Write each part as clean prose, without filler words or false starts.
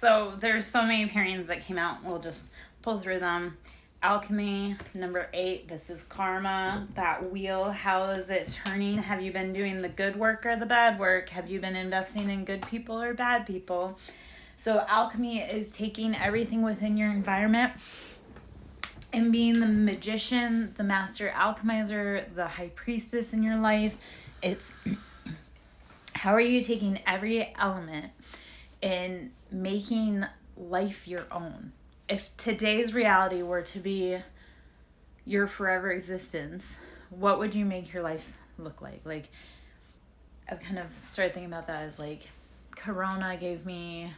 So there's so many pairings that came out. We'll just pull through them. Alchemy, number 8. This is karma. That wheel, how is it turning? Have you been doing the good work or the bad work? Have you been investing in good people or bad people? So alchemy is taking everything within your environment and being the magician, the master alchemizer, the high priestess in your life. It's how are you taking every element and making life your own? If today's reality were to be your forever existence, what would you make your life look like? Like, I've kind of started thinking about that as like, Corona gave me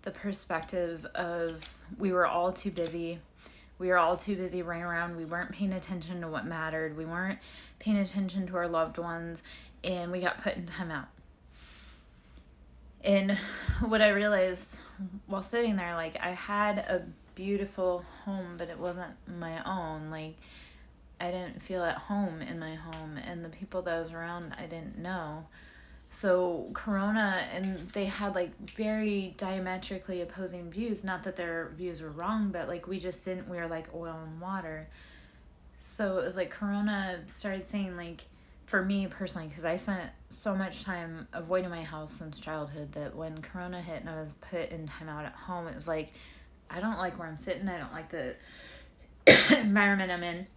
the perspective of we were all too busy. We were all too busy running around. We weren't paying attention to what mattered. We weren't paying attention to our loved ones, and we got put in timeout. And what I realized while sitting there, like, I had a beautiful home, but it wasn't my own. Like, I didn't feel at home in my home, and the people that I was around, I didn't know. So Corona, and they had like very diametrically opposing views. Not that their views were wrong, but like we were like oil and water. So it was like Corona started saying, like, for me personally, because I spent so much time avoiding my house since childhood, that when Corona hit and I was put in timeout at home, it was like, I don't like where I'm sitting. I don't like the environment I'm in.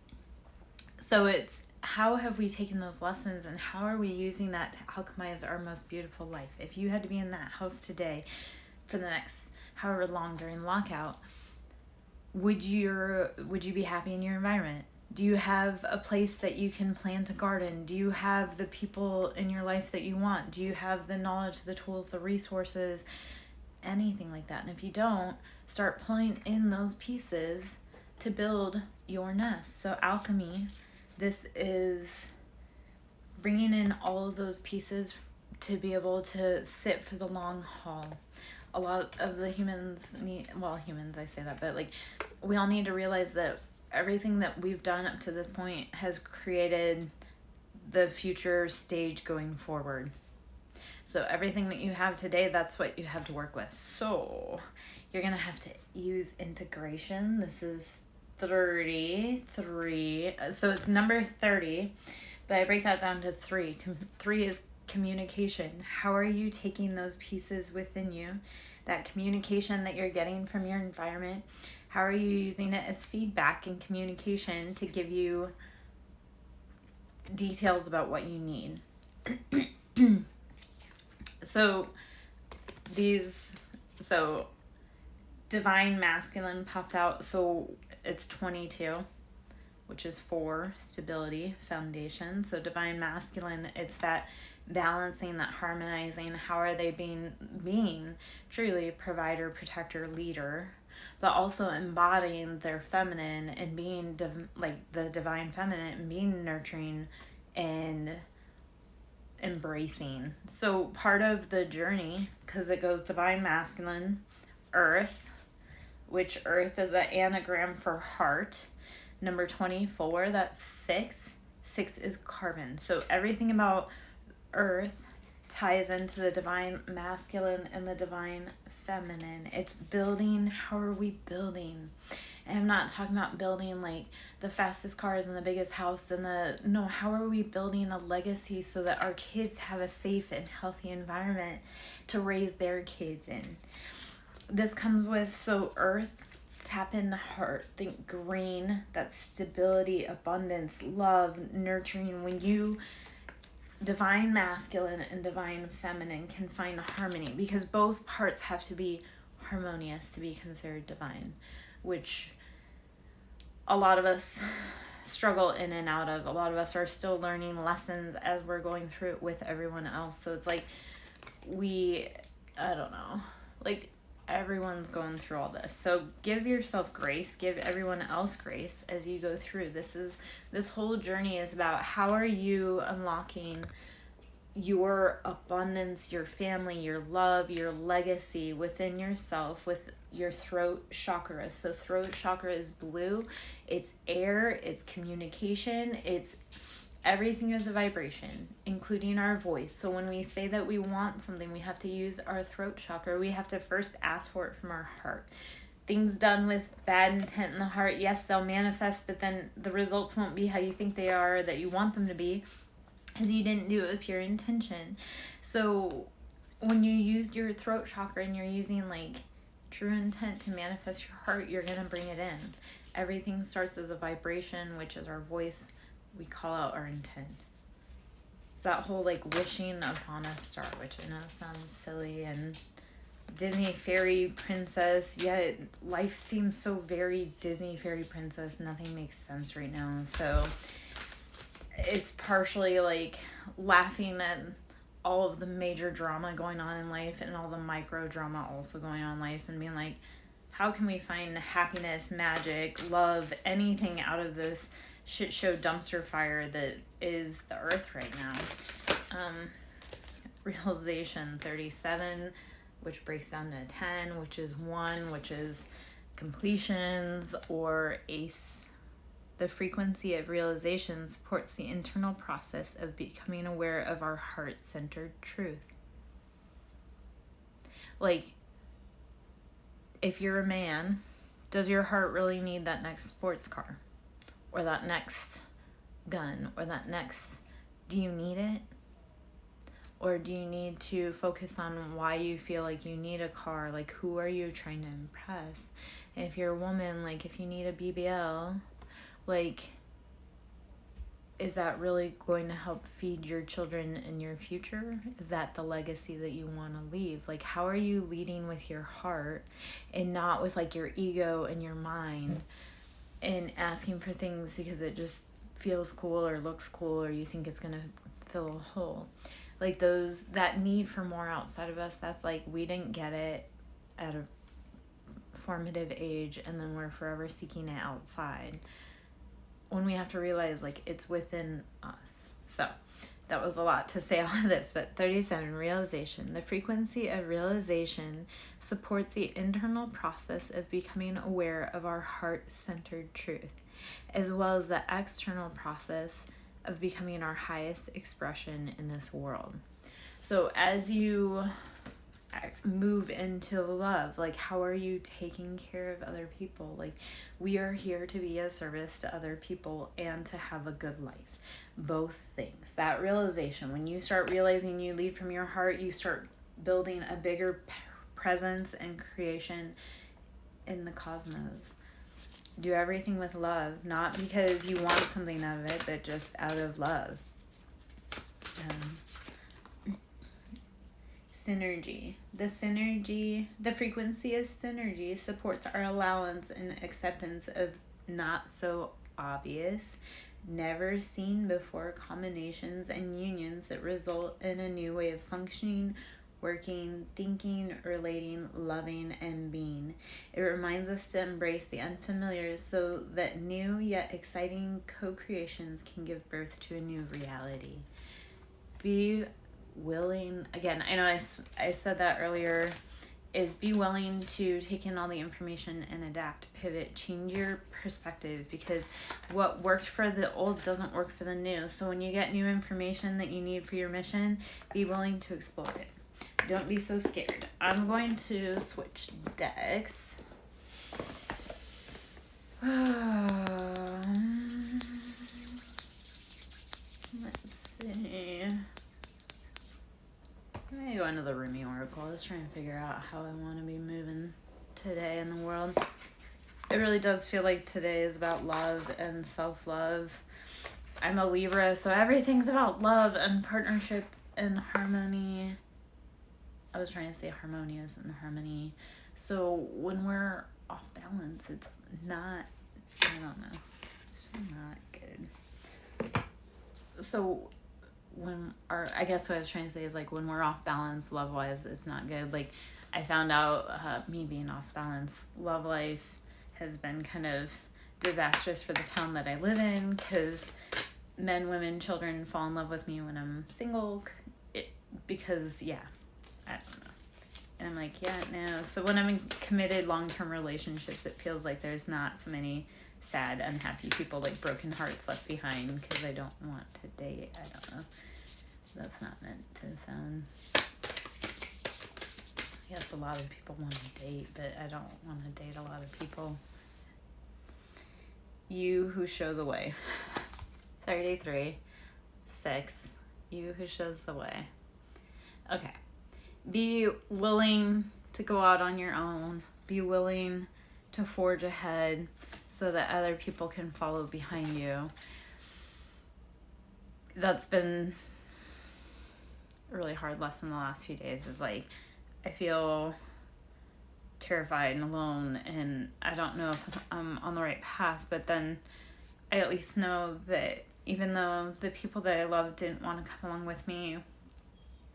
So it's, how have we taken those lessons and how are we using that to alchemize our most beautiful life? If you had to be in that house today for the next however long during lockout, would you be happy in your environment? Do you have a place that you can plant a garden? Do you have the people in your life that you want? Do you have the knowledge, the tools, the resources, anything like that? And if you don't, start pulling in those pieces to build your nest. So alchemy, this is bringing in all of those pieces to be able to sit for the long haul. A lot of the humans I say that, but like, we all need to realize that everything that we've done up to this point has created the future stage going forward. So everything that you have today, that's what you have to work with. So you're going to have to use integration. This is 33. So it's number 30, but I break that down to 3. 3 is communication. How are you taking those pieces within you, that communication that you're getting from your environment? How are you using it as feedback and communication to give you details about what you need? So divine masculine popped out. So it's 22, which is 4, stability, foundation. So divine masculine, it's that balancing, that harmonizing. How are they being truly provider, protector, leader, but also embodying their feminine and being like the divine feminine and being nurturing and embracing. So part of the journey, because it goes divine masculine, earth, which earth is an anagram for heart. Number 24, that's 6. 6 is carbon. So everything about earth ties into the divine masculine and the divine feminine. It's building. How are we building? And I'm not talking about building like the fastest cars and the biggest house and no, how are we building a legacy so that our kids have a safe and healthy environment to raise their kids in? This comes with, so earth, tap into heart, think green, that's stability, abundance, love, nurturing. When you divine masculine and divine feminine can find harmony, because both parts have to be harmonious to be considered divine, which a lot of us struggle in and out of. A lot of us are still learning lessons as we're going through it with everyone else. So it's like I don't know, like everyone's going through all this. So give yourself grace, give everyone else grace as you go through. This whole journey is about how are you unlocking your abundance, your family, your love, your legacy within yourself with your throat chakra. So throat chakra is blue. It's air, it's communication, it's Everything is a vibration, including our voice. So when we say that we want something, we have to use our throat chakra. We have to first ask for it from our heart. Things done with bad intent in the heart, yes, they'll manifest, but then the results won't be how you think they are, that you want them to be, because you didn't do it with pure intention. So when you use your throat chakra and you're using like true intent to manifest your heart, you're going to bring it in. Everything starts as a vibration, which is our voice. We call out our intent. It's that whole like wishing upon a star, which I know sounds silly and Disney fairy princess, yet life seems so very Disney fairy princess. Nothing makes sense right now. So it's partially like laughing at all of the major drama going on in life and all the micro drama also going on in life, and being like, how can we find happiness, magic, love, anything out of this shit show dumpster fire that is the earth right now? Realization 37, which breaks down to 10, which is 1, which is completions, or ACE. The frequency of realization supports the internal process of becoming aware of our heart-centered truth. Like, if you're a man, does your heart really need that next sports car? Or that next gun? Or that next... Do you need it? Or do you need to focus on why you feel like you need a car? Like, who are you trying to impress? And if you're a woman, like, if you need a BBL... like, is that really going to help feed your children in your future? Is that the legacy that you want to leave? Like, how are you leading with your heart and not with, like, your ego and your mind and asking for things because it just feels cool or looks cool or you think it's going to fill a hole? Like, that need for more outside of us, that's like, we didn't get it at a formative age and then we're forever seeking it outside, when we have to realize, like, it's within us. So that was a lot to say all of this, but 37, realization. The frequency of realization supports the internal process of becoming aware of our heart-centered truth, as well as the external process of becoming our highest expression in this world. So as you move into love, like, how are you taking care of other people? Like, we are here to be a service to other people and to have a good life. Both things. That realization, when you start realizing you lead from your heart, you start building a bigger presence and creation in the cosmos. Do everything with love, not because you want something out of it, but just out of love. Synergy. The frequency of synergy supports our allowance and acceptance of not so obvious, never seen before combinations and unions that result in a new way of functioning, working, thinking, relating, loving, and being. It reminds us to embrace the unfamiliar so that new yet exciting co-creations can give birth to a new reality. Be willing, again, I know I said that earlier, is be willing to take in all the information and adapt, pivot, change your perspective, because what worked for the old doesn't work for the new. So when you get new information that you need for your mission, be willing to explore it. Don't be so scared. I'm going to switch decks. Let's see. I'm going to go into the Rumi Oracle. I was trying to figure out how I want to be moving today in the world. It really does feel like today is about love and self-love. I'm a Libra, so everything's about love and partnership and harmony. I was trying to say harmonious and harmony. So when we're off balance, it's not, I don't know, it's not good. So I guess what I was trying to say is, like, when we're off balance love wise, it's not good. Like, I found out me being off balance love life has been kind of disastrous for the town that I live in, because men, women, children fall in love with me when I'm single, because I don't know. And I'm like, yeah, no. So when I'm in committed long-term relationships, it feels like there's not so many sad, unhappy people, like broken hearts left behind because I don't want to date. I don't know. That's not meant to sound... Yes, a lot of people want to date, but I don't want to date a lot of people. You who show the way. 33, 6. You who shows the way. Okay. Be willing to go out on your own. Be willing to forge ahead so that other people can follow behind you. That's been a really hard lesson the last few days. Is like, I feel terrified and alone, and I don't know if I'm on the right path, but then I at least know that even though the people that I loved didn't want to come along with me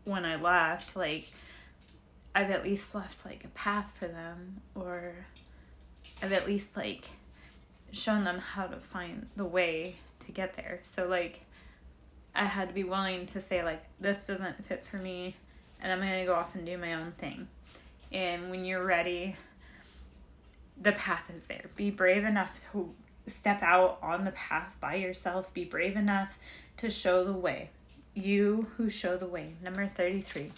when I left, like, I've at least left, like, a path for them, or I've at least, like, shown them how to find the way to get there. So, like, I had to be willing to say, like, this doesn't fit for me, and I'm going to go off and do my own thing. And when you're ready, the path is there. Be brave enough to step out on the path by yourself. Be brave enough to show the way. You who show the way. Number 33.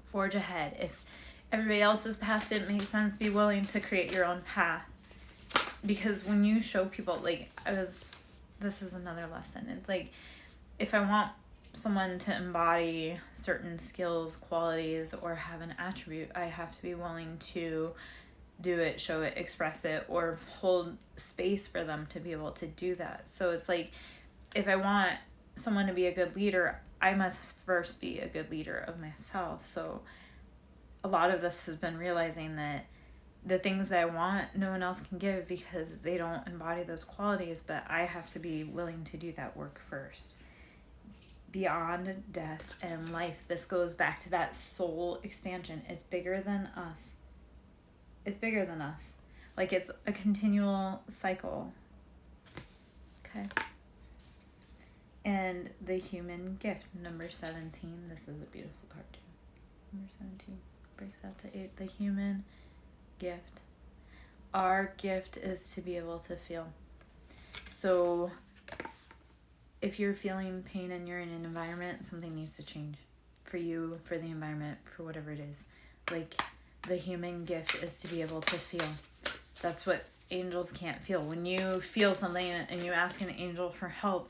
Forge ahead. If everybody else's path didn't make sense, be willing to create your own path. Because when you show people, like, this is another lesson. It's like, if I want someone to embody certain skills, qualities, or have an attribute, I have to be willing to do it, show it, express it, or hold space for them to be able to do that. So it's like, if I want someone to be a good leader, I must first be a good leader of myself. So a lot of this has been realizing that the things that I want, no one else can give because they don't embody those qualities, but I have to be willing to do that work first. Beyond death and life. This goes back to that soul expansion. It's bigger than us. It's bigger than us. Like, it's a continual cycle. Okay. And the human gift, number 17. This is a beautiful card too. Number 17 breaks out to 8. The human gift. Our gift is to be able to feel. So if you're feeling pain and you're in an environment, something needs to change for you, for the environment, for whatever it is. Like, the human gift is to be able to feel. That's what angels can't feel. When you feel something and you ask an angel for help,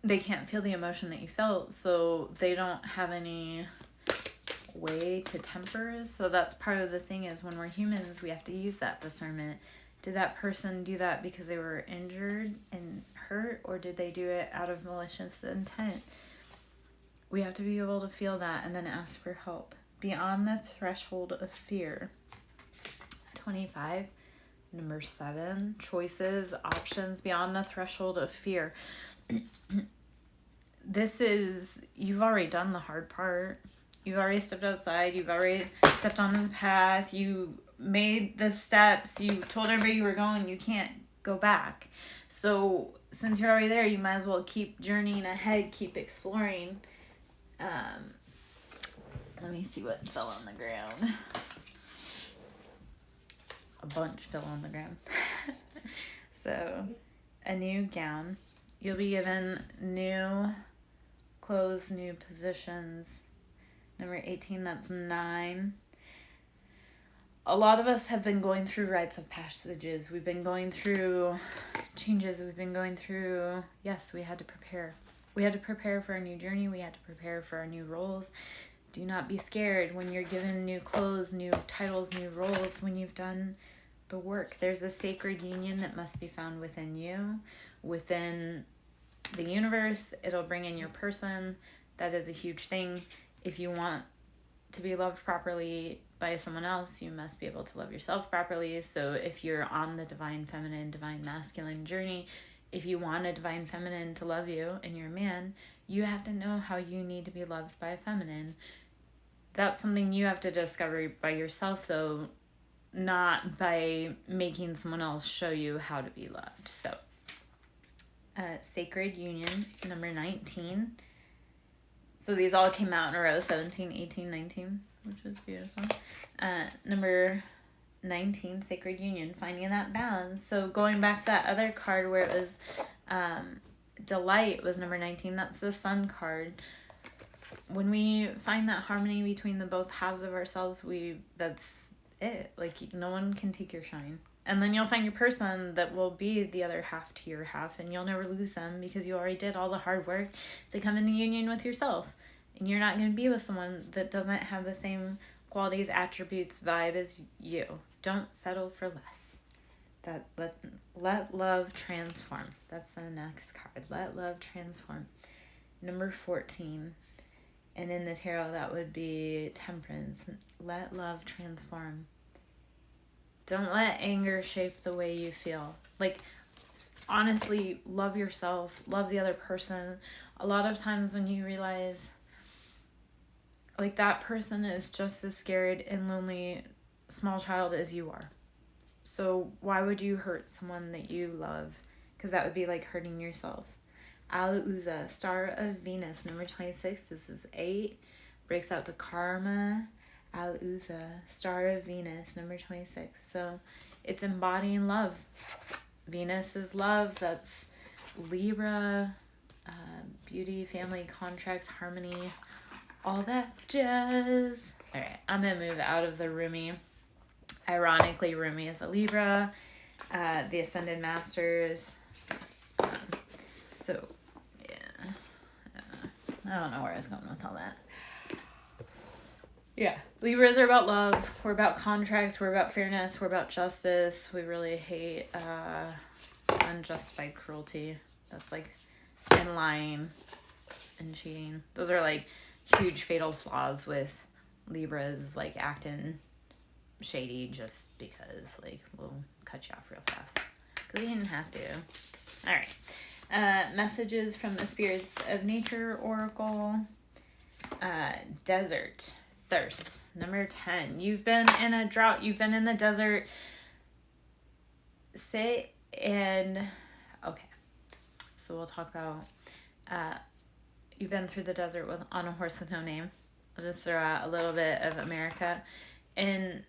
they can't feel the emotion that you felt, so they don't have any way to temper. So that's part of the thing, is when we're humans, we have to use that discernment. Did that person do that because they were injured and hurt, or did they do it out of malicious intent? We have to be able to feel that and then ask for help. Beyond the threshold of fear. 25, number 7, choices, options, beyond the threshold of fear. This is, you've already done the hard part. You've already stepped outside. You've already stepped onto the path. You made the steps. You told everybody you were going. You can't go back. So since you're already there, you might as well keep journeying ahead, keep exploring. Let me see what fell on the ground. A bunch fell on the ground. So, a new gown. You'll be given new clothes, new positions. Number 18, that's 9. A lot of us have been going through rites of passages. We've been going through changes. We've been going through, yes, we had to prepare. We had to prepare for a new journey. We had to prepare for our new roles. Do not be scared when you're given new clothes, new titles, new roles, when you've done the work. There's a sacred union that must be found within you, within the universe. It'll bring in your person. That is a huge thing. If you want to be loved properly by someone else, you must be able to love yourself properly. So if you're on the divine feminine, divine masculine journey, if you want a divine feminine to love you and you're a man, you have to know how you need to be loved by a feminine. That's something you have to discover by yourself, though, not by making someone else show you how to be loved. So, sacred union, number 19. So these all came out in a row, 17, 18, 19, which was beautiful. Number 19, sacred union, finding that balance. So going back to that other card where it was delight was number 19, that's the sun card. When we find that harmony between the both halves of ourselves, that's it. Like, no one can take your shine. And then you'll find your person that will be the other half to your half, and you'll never lose them because you already did all the hard work to come into union with yourself. And you're not going to be with someone that doesn't have the same qualities, attributes, vibe as you. Don't settle for less. Let love transform. That's the next card. Let love transform. Number 14. And in the tarot, that would be temperance. Let love transform. Don't let anger shape the way you feel. Like, honestly, love yourself. Love the other person. A lot of times when you realize, like, that person is just as scared and lonely, small child as you are. So why would you hurt someone that you love? Because that would be like hurting yourself. Alauza, Star of Venus, number 26. This is 8. Breaks out to Karma. Alauza, Star of Venus, number 26. So it's embodying love. Venus is love. That's Libra, beauty, family, contracts, harmony, all that jazz. All right, I'm going to move out of the Rumi. Ironically, Rumi is a Libra. The Ascended Masters. So, yeah. I don't know where I was going with all that. Yeah. Libras are about love. We're about contracts. We're about fairness. We're about justice. We really hate unjustified cruelty. That's like, and lying and cheating. Those are like huge fatal flaws with Libras, like acting shady just because, like, we'll cut you off real fast. Because you didn't have to. All right. Messages from the Spirits of Nature Oracle. Desert. Thirst. Number 10. You've been in a drought. You've been in the desert. Sit and... Okay. So we'll talk about... you've been through the desert on a horse with no name. I'll just throw out a little bit of America. And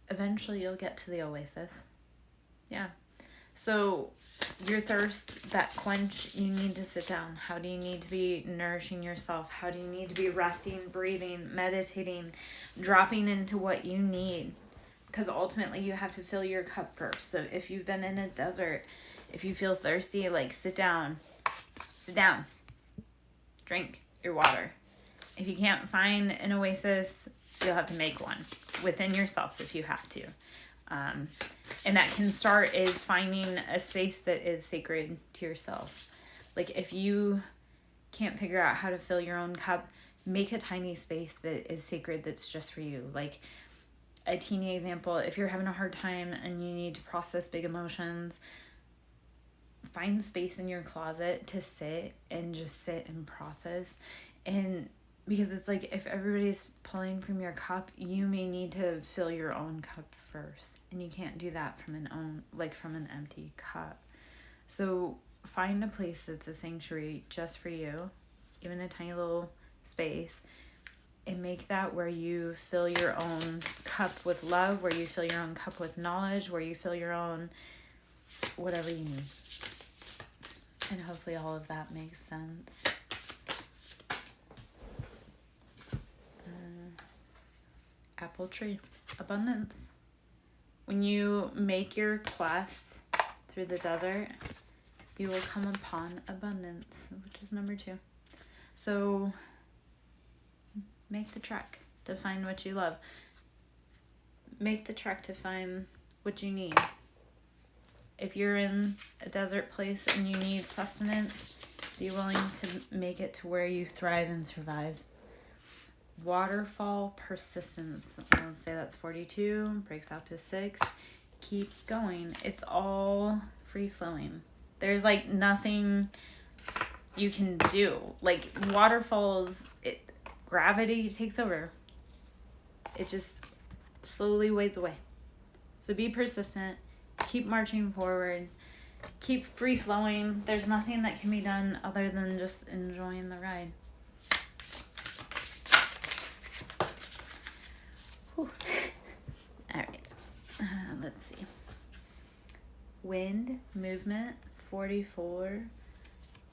eventually you'll get to the oasis. Yeah. So your thirst, that quench, you need to sit down. How do you need to be nourishing yourself? How do you need to be resting, breathing, meditating, dropping into what you need? Because ultimately you have to fill your cup first. So if you've been in a desert, if you feel thirsty, like, sit down. Sit down. Drink your water. If you can't find an oasis, you'll have to make one within yourself if you have to. And that can start is finding a space that is sacred to yourself. Like, if you can't figure out how to fill your own cup, make a tiny space that is sacred, that's just for you. Like, a teeny example, if you're having a hard time and you need to process big emotions, find space in your closet to sit and just sit and process. And because it's like, if everybody's pulling from your cup, you may need to fill your own cup first. And you can't do that from an empty cup. So find a place that's a sanctuary just for you, even a tiny little space, and make that where you fill your own cup with love, where you fill your own cup with knowledge, where you fill your own whatever you need. And hopefully all of that makes sense. Apple tree. Abundance. When you make your quest through the desert, you will come upon abundance, which is number 2. So make the trek to find what you love. Make the trek to find what you need. If you're in a desert place and you need sustenance, be willing to make it to where you thrive and survive. Waterfall persistence. I'll say that's 42. Breaks out to 6. Keep going. It's all free flowing. There's like nothing you can do. Like waterfalls, gravity takes over. It just slowly ways away. So be persistent. Keep marching forward. Keep free flowing. There's nothing that can be done other than just enjoying the ride. Wind, movement. 44.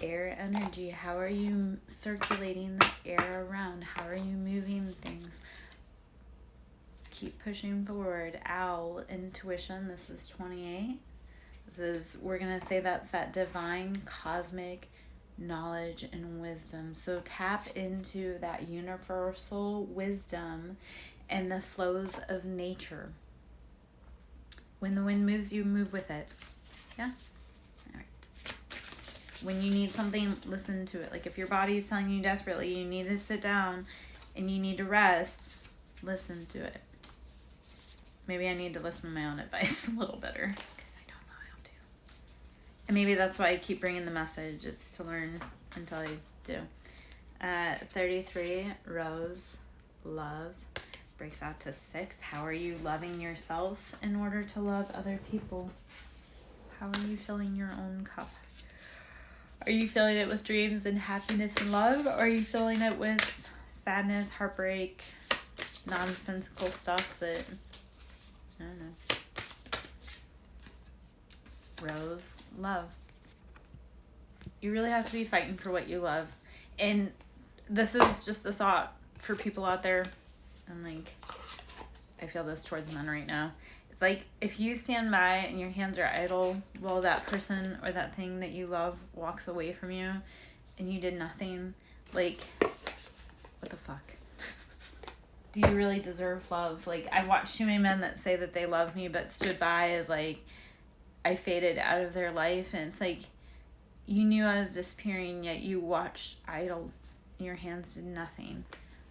Air energy. How are you circulating the air around? How are you moving things? Keep pushing forward. Owl, intuition. This is 28. We're going to say that's that divine cosmic knowledge and wisdom. So tap into that universal wisdom and the flows of nature. When the wind moves, you move with it. Yeah? All right. When you need something, listen to it. Like if your body is telling you desperately you need to sit down and you need to rest, listen to it. Maybe I need to listen to my own advice a little better. And maybe that's why I keep bringing the message. It's to learn until I do. 33, Rose, love. Breaks out to 6. How are you loving yourself in order to love other people? How are you filling your own cup? Are you filling it with dreams and happiness and love? Or are you filling it with sadness, heartbreak, nonsensical stuff that, I don't know. Rose, love. You really have to be fighting for what you love. And this is just a thought for people out there. And like, I feel this towards men right now. It's like if you stand by and your hands are idle while that person or that thing that you love walks away from you and you did nothing, like, what the fuck? Do you really deserve love? Like, I've watched too many men that say that they love me but stood by as like I faded out of their life, and it's like you knew I was disappearing, yet you watched idle and your hands did nothing.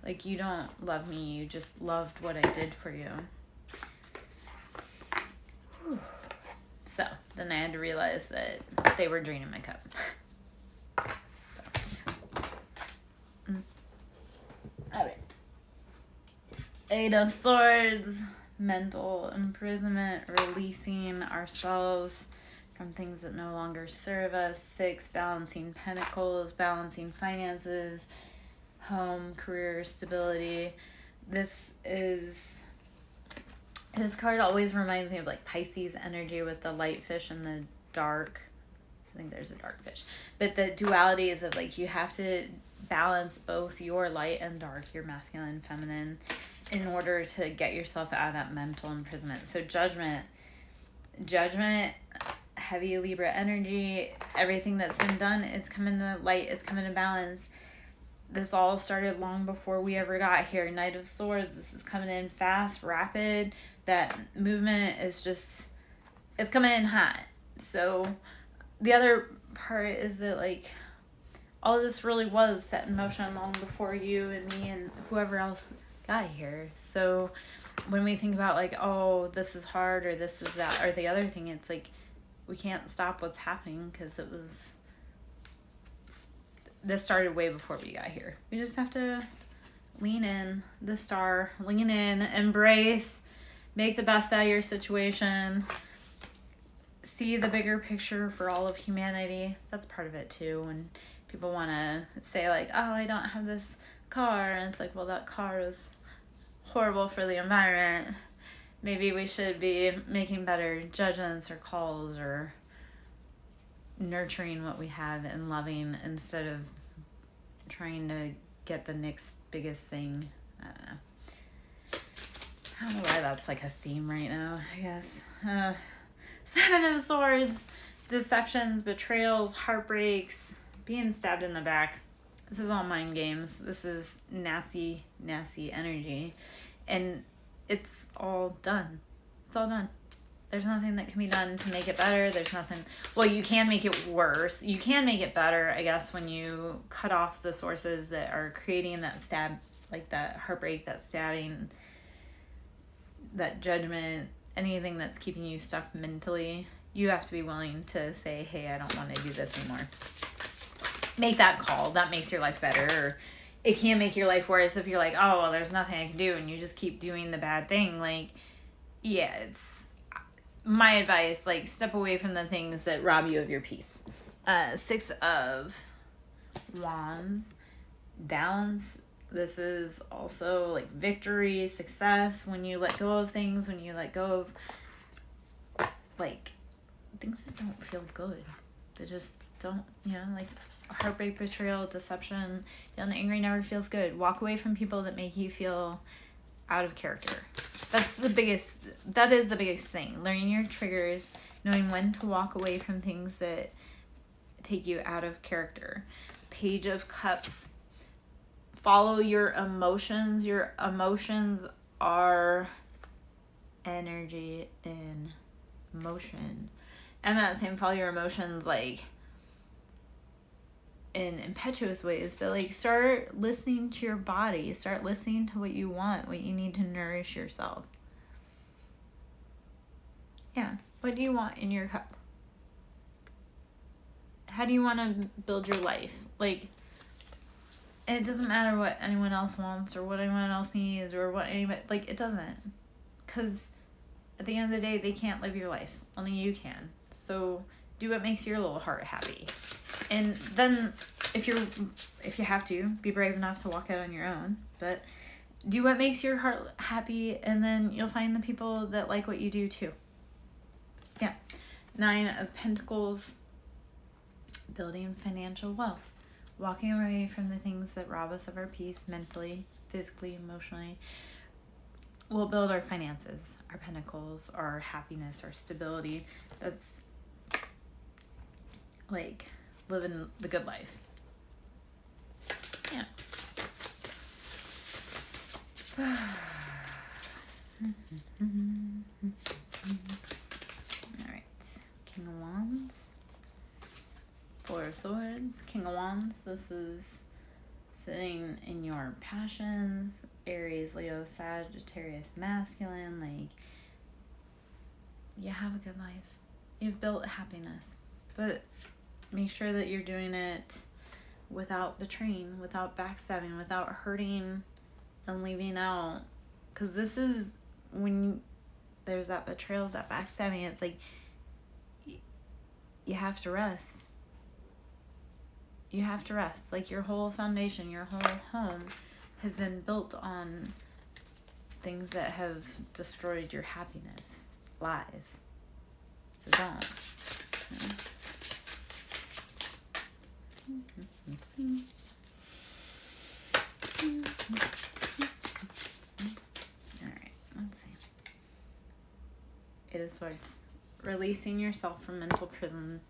Like, you don't love me, you just loved what I did for you. Whew. So then I had to realize that they were draining my cup. So. All right. 8 of Swords. Mental imprisonment, releasing ourselves from things that no longer serve us. 6, balancing pentacles, balancing finances, home, career, stability. This card always reminds me of like Pisces energy with the light fish and the dark. I think there's a dark fish. But the dualities of like you have to balance both your light and dark, your masculine and feminine, in order to get yourself out of that mental imprisonment. So judgment, heavy Libra energy, everything that's been done is coming to light, is coming to balance. This all started long before we ever got here. Knight of Swords, this is coming in fast, rapid. That movement is just, it's coming in hot. So the other part is that like all of this really was set in motion long before you and me and whoever else got here. So when we think about like, oh, this is hard or this is that or the other thing, it's like we can't stop what's happening because this started way before we got here. We just have to lean in, the star, lean in, embrace, make the best out of your situation, see the bigger picture for all of humanity. That's part of it too. When people want to say like, oh, I don't have this car, and it's like, well, that car is horrible for the environment. Maybe we should be making better judgments or calls or nurturing what we have and loving instead of trying to get the next biggest thing. I don't know why that's like a theme right now, I guess. 7 of Swords, deceptions, betrayals, heartbreaks, being stabbed in the back. This is all mind games. This is nasty, nasty energy. And it's all done. It's all done. There's nothing that can be done to make it better. There's nothing. Well, you can make it worse. You can make it better, I guess, when you cut off the sources that are creating that stab, like that heartbreak, that stabbing, that judgment, anything that's keeping you stuck mentally. You have to be willing to say, hey, I don't want to do this anymore. Make that call. That makes your life better. Or it can make your life worse if you're like, oh, well, there's nothing I can do, and you just keep doing the bad thing. Like, yeah, it's my advice, like, step away from the things that rob you of your peace. 6 of Wands, balance. This is also like victory, success, when you let go of things, when you let go of like things that don't feel good. They just don't, like heartbreak, betrayal, deception, feeling angry never feels good. Walk away from people that make you feel out of character. That is the biggest thing. Learning your triggers, knowing when to walk away from things that take you out of character. Page of Cups. Follow your emotions. Your emotions are energy in motion. I'm not saying follow your emotions like in impetuous ways, but like start listening to your body. Start listening to what you want, what you need to nourish yourself. Yeah. What do you want in your cup? How do you want to build your life? Like, it doesn't matter what anyone else wants or what anyone else needs or what anybody, like, it doesn't. Because at the end of the day, they can't live your life. Only you can. So do what makes your little heart happy. And then if you have to, be brave enough to walk out on your own. But do what makes your heart happy, and then you'll find the people that like what you do too. Yeah. 9 of Pentacles. Building financial wealth. Walking away from the things that rob us of our peace mentally, physically, emotionally. We'll build our finances, our pentacles, our happiness, our stability. That's like living the good life. Yeah. All right. King of Wands. 4 of Swords. King of Wands. This is sitting in your passions. Aries, Leo, Sagittarius, masculine. Like, you have a good life. You've built happiness. But make sure that you're doing it without betraying, without backstabbing, without hurting and leaving out. Because this is when there's that betrayal, that backstabbing. It's like you have to rest. You have to rest. Like, your whole foundation, your whole home has been built on things that have destroyed your happiness. Lies. So don't. Alright, let's see. 8 of Swords. Releasing yourself from mental prison.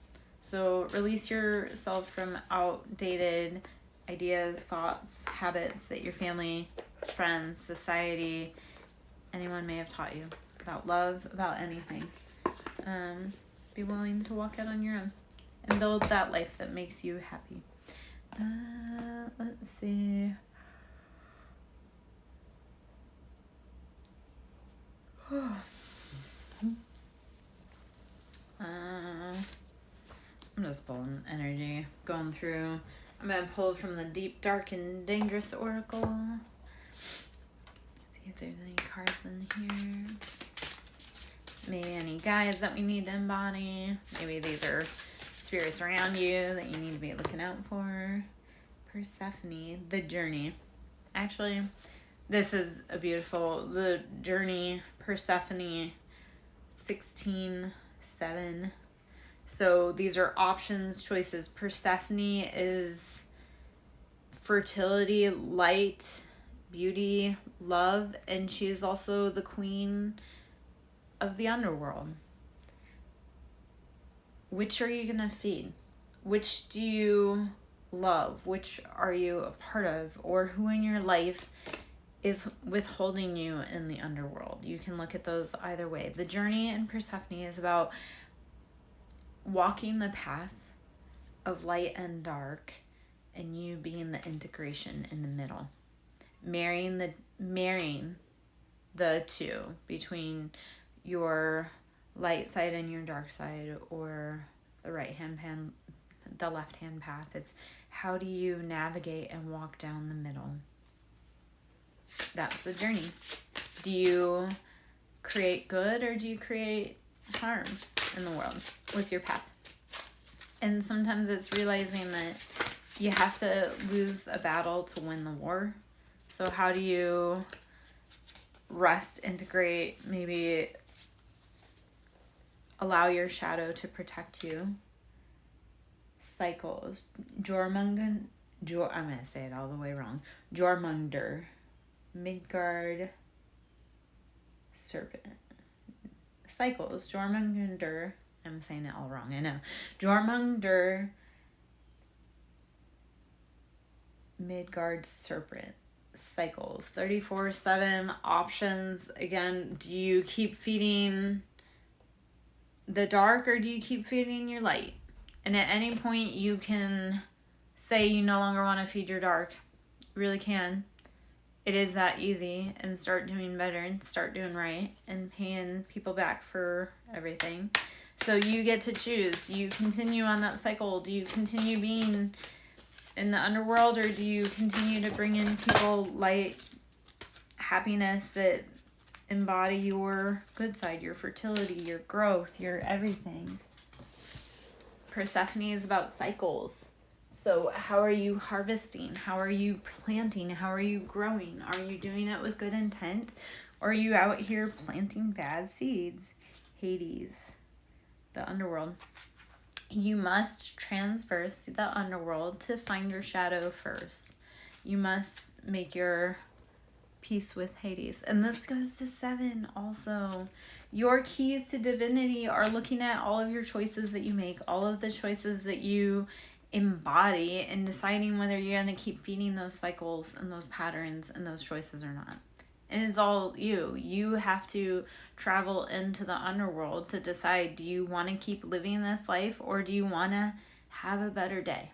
So release yourself from outdated ideas, thoughts, habits that your family, friends, society, anyone may have taught you about love, about anything. Be willing to walk out on your own and build that life that makes you happy. Let's see. I'm just pulling energy, going through. I'm going to pull from the Deep, Dark, and Dangerous Oracle. See if there's any cards in here. Maybe any guides that we need to embody. Maybe these are spirits around you that you need to be looking out for. Persephone, the journey. Actually, this is a beautiful, the journey, Persephone, 16:7. So these are options, choices. Persephone is fertility, light, beauty, love, and she is also the queen of the underworld. Which are you going to feed? Which do you love? Which are you a part of? Or who in your life is withholding you in the underworld? You can look at those either way. The journey in Persephone is about walking the path of light and dark, and you being the integration in the middle. Marrying the two between your light side and your dark side, or the the left-hand path. It's how do you navigate and walk down the middle? That's the journey. Do you create good or do you create harm in the world with your path? And sometimes it's realizing that you have to lose a battle to win the war. So how do you rest, integrate, maybe Allow your shadow to protect you. Cycles. I'm going to say it all the way wrong. Jormungandr. Midgard. Serpent. Cycles. Jormungandr. I'm saying it all wrong, I know. Jormungandr. Midgard Serpent. Cycles. 34/7 options. Again, do you keep feeding the dark or do you keep feeding your light? And at any point you can say you no longer want to feed your dark. You really can. It is that easy, and start doing better and start doing right and paying people back for everything. So you get to choose. Do you continue on that cycle? Do you continue being in the underworld, or do you continue to bring in people light, happiness that embody your good side, your fertility, your growth, your everything? Persephone is about cycles. So how are you harvesting? How are you planting? How are you growing? Are you doing it with good intent? Or are you out here planting bad seeds? Hades, the underworld. You must transverse to the underworld to find your shadow first. You must make your peace with Hades. And this goes to 7 also. Your keys to divinity are looking at all of your choices that you make, all of the choices that you embody, and deciding whether you're going to keep feeding those cycles and those patterns and those choices or not. And it's all you. You have to travel into the underworld to decide, do you want to keep living this life or do you want to have a better day?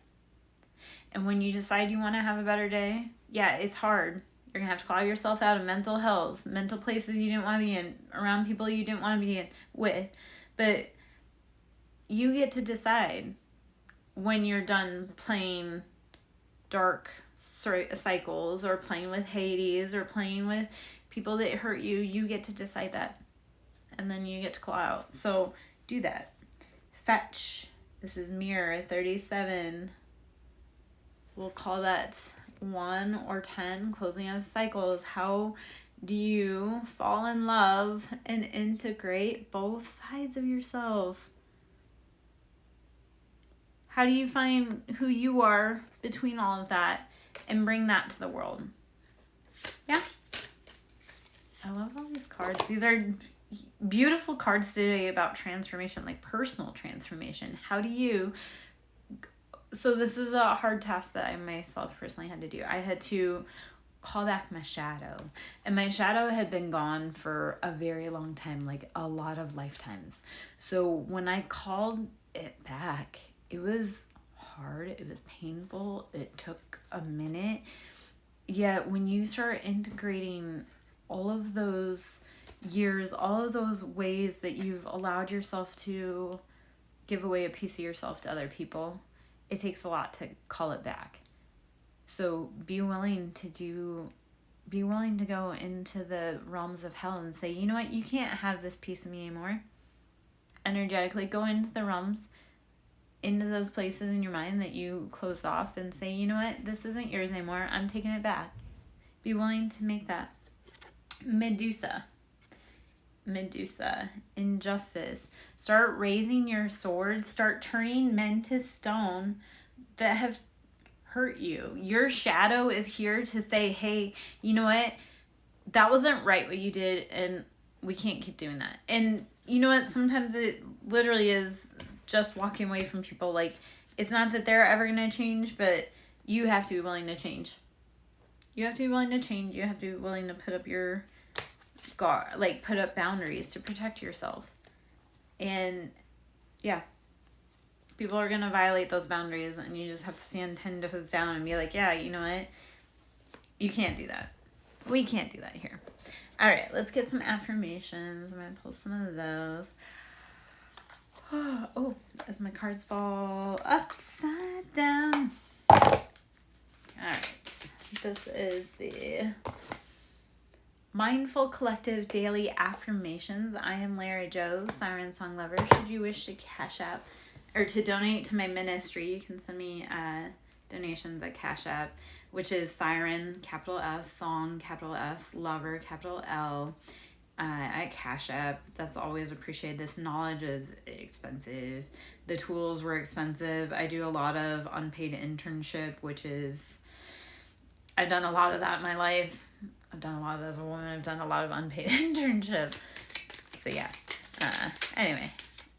And when you decide you want to have a better day, yeah, it's hard. You're going to have to claw yourself out of mental hells, mental places you didn't want to be in, around people you didn't want to be in with. But you get to decide when you're done playing dark cycles or playing with Hades or playing with people that hurt you. You get to decide that. And then you get to claw out. So do that. Fetch. This is mirror 37. We'll call that 1 or 10, closing of cycles. How do you fall in love and integrate both sides of yourself? How do you find who you are between all of that and bring that to the world? Yeah. I love all these cards. These are beautiful cards today about transformation, like personal transformation. How do you... So this is a hard task that I myself personally had to do. I had to call back my shadow. And my shadow had been gone for a very long time, like a lot of lifetimes. So when I called it back, it was hard. It was painful. It took a minute. Yet when you start integrating all of those years, all of those ways that you've allowed yourself to give away a piece of yourself to other people, it takes a lot to call it back. So be willing to go into the realms of hell and say, you know what, you can't have this piece of me anymore. Energetically go into the realms, into those places in your mind that you closed off, and say, you know what, this isn't yours anymore. I'm taking it back. Be willing to make that. Medusa, injustice. Start raising your sword. Start turning men to stone that have hurt you. Your shadow is here to say, hey, you know what? That wasn't right what you did, and we can't keep doing that. And you know what? Sometimes it literally is just walking away from people. Like, it's not that they're ever going to change, but you have to be willing to change. You have to be willing to change. You have to be willing to put up your guard, like put up boundaries to protect yourself. And yeah, people are going to violate those boundaries, and you just have to stand 10 toes down and be like, yeah, you know what? You can't do that. We can't do that here. All right, let's get some affirmations. I'm going to pull some of those. Oh, as my cards fall upside down. All right. This is the Mindful Collective Daily Affirmations. I am Lara Joe, SirenSong lover. Should you wish to cash app or to donate to my ministry, you can send me donations at Cash App, which is Siren, capital S, Song, capital S, Lover, capital L. at Cash App. That's always appreciated. This knowledge is expensive. The tools were expensive. I do a lot of unpaid internship, which is, I've done a lot of that in my life. I've done a lot of that as a woman. I've done a lot of unpaid internship. So yeah. Anyway,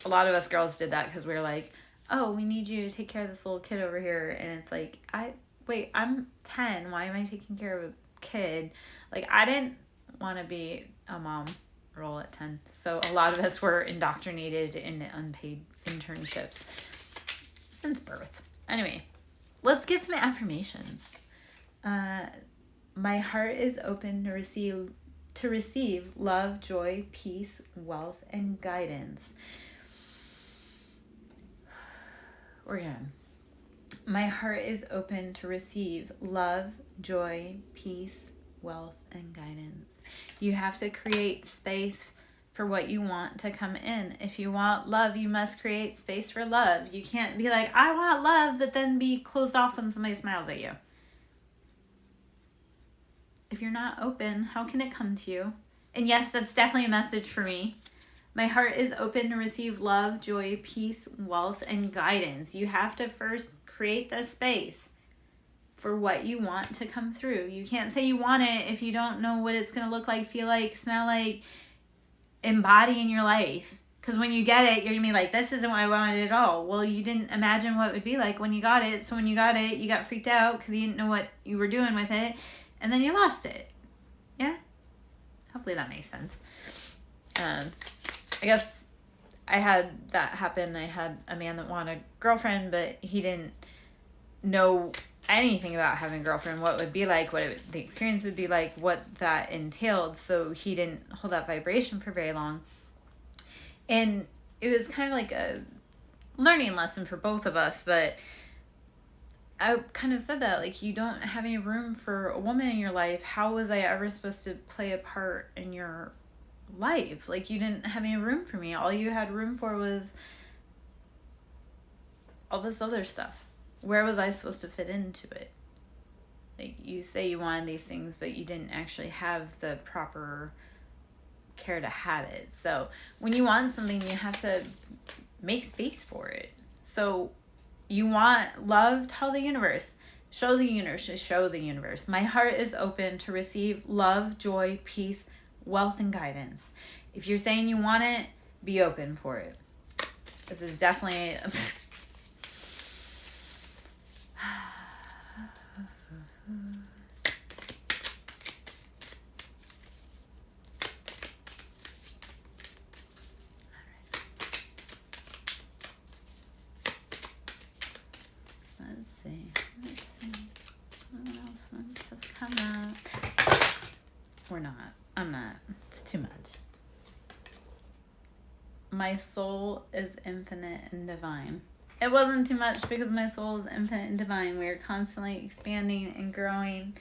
a lot of us girls did that because we were like, oh, we need you to take care of this little kid over here. And it's like, I'm 10. Why am I taking care of a kid? Like, I didn't want to be a mom role at 10. So a lot of us were indoctrinated in unpaid internships since birth. Anyway, let's get some affirmations. My heart is open to receive love, joy, peace, wealth, and guidance. We're good. My heart is open to receive love, joy, peace, wealth, and guidance. You have to create space for what you want to come in. If you want love, you must create space for love. You can't be like, I want love, but then be closed off when somebody smiles at you. If you're not open, how can it come to you? And yes, that's definitely a message for me. My heart is open to receive love, joy, peace, wealth, and guidance. You have to first create the space for what you want to come through. You can't say you want it if you don't know what it's going to look like, feel like, smell like, embody in your life. Because when you get it, you're going to be like, this isn't what I wanted at all. Well, you didn't imagine what it would be like when you got it. So when you got it, you got freaked out because you didn't know what you were doing with it. And then you lost it. Yeah? Hopefully that makes sense. I guess I had that happen. I had a man that wanted a girlfriend, but he didn't know anything about having a girlfriend, what it would be like, the experience would be like, what that entailed. So he didn't hold that vibration for very long. And it was kind of like a learning lesson for both of us, but I kind of said that, like, you don't have any room for a woman in your life. How was I ever supposed to play a part in your life? Like, you didn't have any room for me. All you had room for was all this other stuff. Where was I supposed to fit into it? Like, you say you wanted these things, but you didn't actually have the proper care to have it. So when you want something, you have to make space for it. So you want love, tell the universe. Show the universe. My heart is open to receive love, joy, peace, wealth, and guidance. If you're saying you want it, be open for it. This is definitely... Let's see. What else wants to come up? We're not. I'm not. It's too much. My soul is infinite and divine. It wasn't too much because my soul is infinite and divine. We are constantly expanding and growing.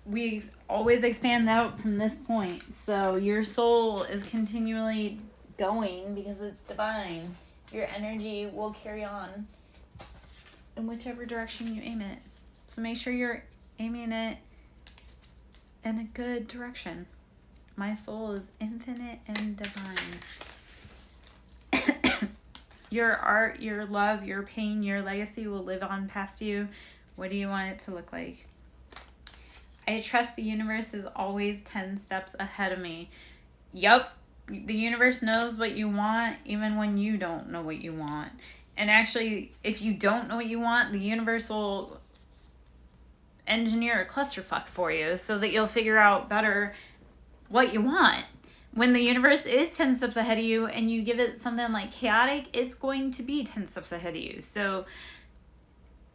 We always expand out from this point. So your soul is continually going because it's divine. Your energy will carry on in whichever direction you aim it. So make sure you're aiming it in a good direction. My soul is infinite and divine. Your art, your love, your pain, your legacy will live on past you. What do you want it to look like? I trust the universe is always 10 steps ahead of me. Yup, the universe knows what you want even when you don't know what you want. And actually, if you don't know what you want, the universe will engineer a clusterfuck for you so that you'll figure out better what you want. When the universe is 10 steps ahead of you and you give it something like chaotic, it's going to be 10 steps ahead of you. So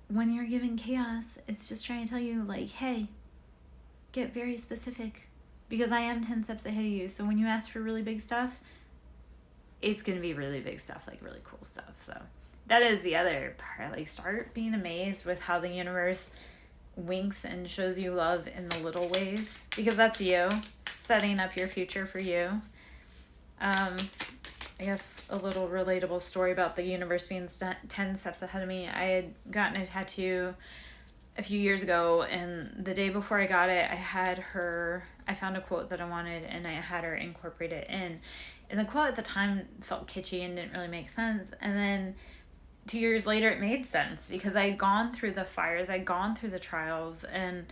when you're given chaos, it's just trying to tell you, like, hey, get very specific because I am 10 steps ahead of you. So when you ask for really big stuff, it's going to be really big stuff, like really cool stuff. So that is the other part. Like, start being amazed with how the universe winks and shows you love in the little ways, because that's you setting up your future for you. I guess a little relatable story about the universe being 10 steps ahead of me. I had gotten a tattoo a few years ago, and the day before I got it, I found a quote that I wanted, and I had her incorporate it in. And the quote at the time felt kitschy and didn't really make sense. And then 2 years later, it made sense because I had gone through the fires, I'd gone through the trials, and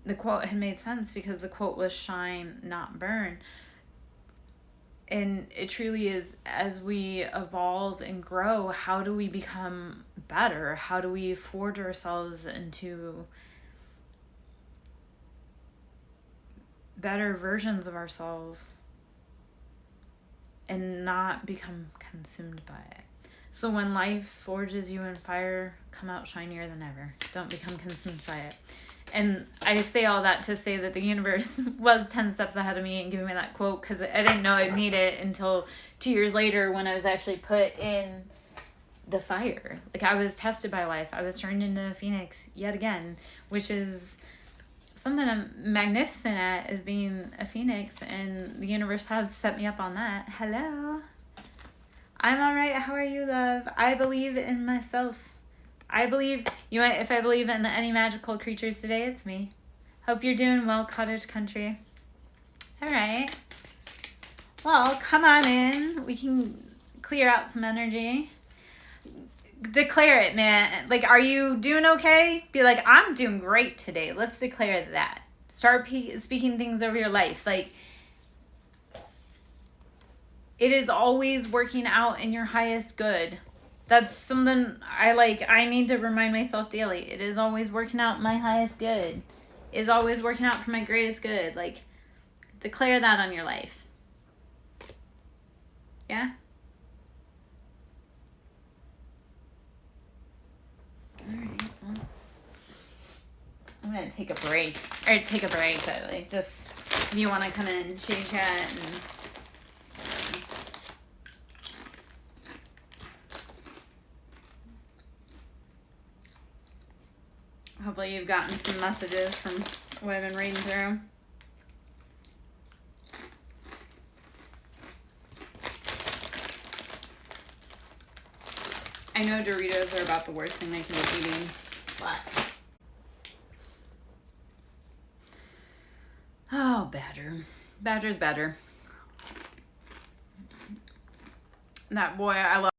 the quote had made sense because the quote was shine, not burn. And it truly is, as we evolve and grow, how do we become better? How do we forge ourselves into better versions of ourselves and not become consumed by it? So when life forges you in fire, come out shinier than ever. Don't become consumed by it. And I say all that to say that the universe was 10 steps ahead of me and giving me that quote, because I didn't know I'd need it until 2 years later when I was actually put in the fire. Like, I was tested by life. I was turned into a phoenix yet again, which is something I'm magnificent at, is being a phoenix, and the universe has set me up on that. Hello. I'm all right. How are you, love? I believe in myself. I believe, if I believe in any magical creatures today, it's me. Hope you're doing well, Cottage Country. All right. Well, come on in. We can clear out some energy. Declare it, man. Like, are you doing okay? Be like, I'm doing great today. Let's declare that. Start speaking things over your life. Like, it is always working out in your highest good. That's something I need to remind myself daily. It is always working out my highest good. It is always working out for my greatest good. Like, declare that on your life. Yeah? All right. Well, I'm going to take a break. Or take a break, but like, just if you want to come in, chit chat, and hopefully you've gotten some messages from what I've been reading through. I know Doritos are about the worst thing I can be eating, but... Oh, Badger. Badger's better. That boy, I love